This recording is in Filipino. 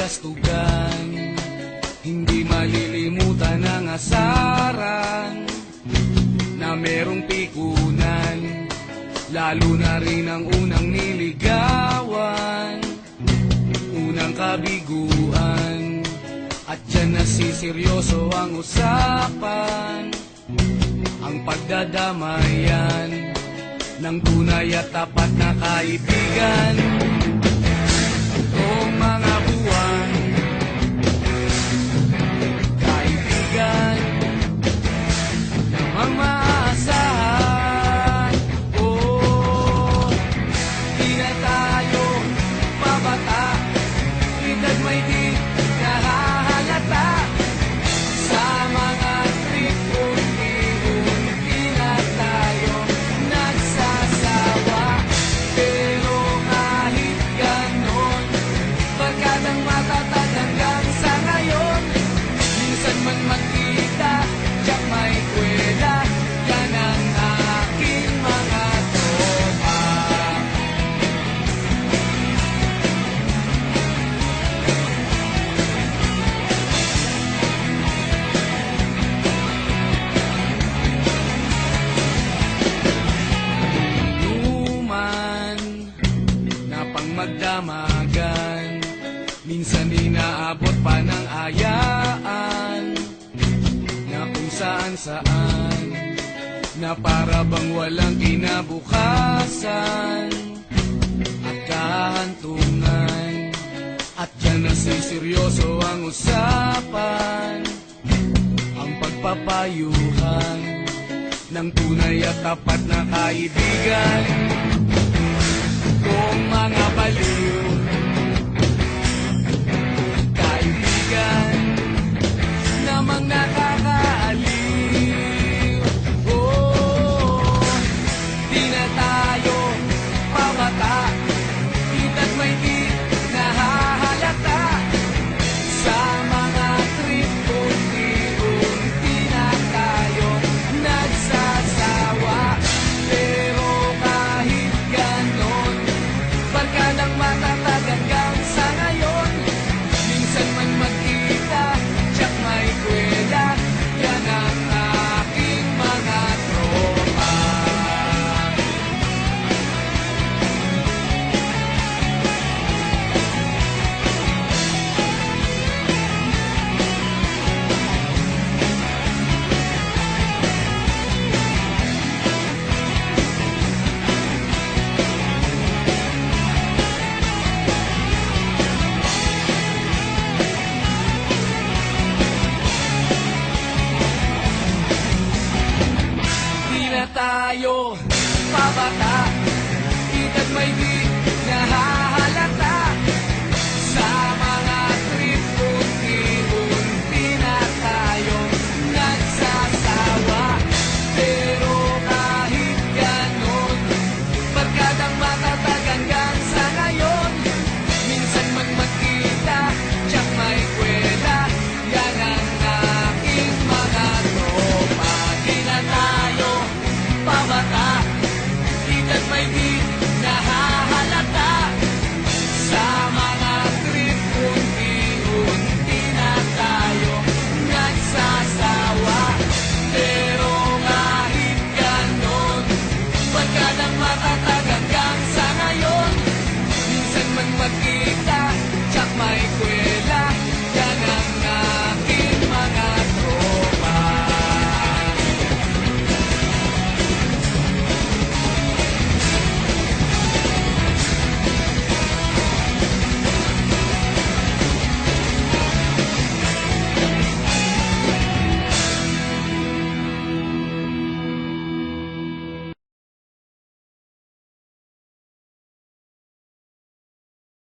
kabalastugan. Hindi malilimutan ang asaran na merong pikunan, lalo na rin ang unang niligawan, unang kabiguan. At dyan nasiseryoso ang usapan, ang pagdadamayan ng tunay at tapat na kaibigan. Noong mga buwan, kaibigan, namang maaasahan. Oh, di na tayo babata, edad may di nahahalata. Sa mga trip unti-unti na tayo nagsasawa. Pero kahit ganon, barkadang matatag hanggang sa ngayon. Minsan man magkita, tiyak may kwela, yan ang aking mga tropa. Inuman na pang magdamagan, minsan inaabot pa ng ayaan, na kung saan-saan, na para bang walang kinabukasan at kahantungan. At dyan nasiseryoso ang usapan, ang pagpapayuhan ng tunay at tapat na kaibigan. Kung mga baliw, kaibigan, namang nakakaaliw. Oh, di na tayo pabata, edad may di nahahalata. Sa mga trip unti-unti na tayo nagsasawa. Pero kahit ganon, barkadang matatag hanggang sa ngayon. Minsan man magkita, tiyak may kwela, yan ang aking mga tropa. Di na tayo pabata, edad may di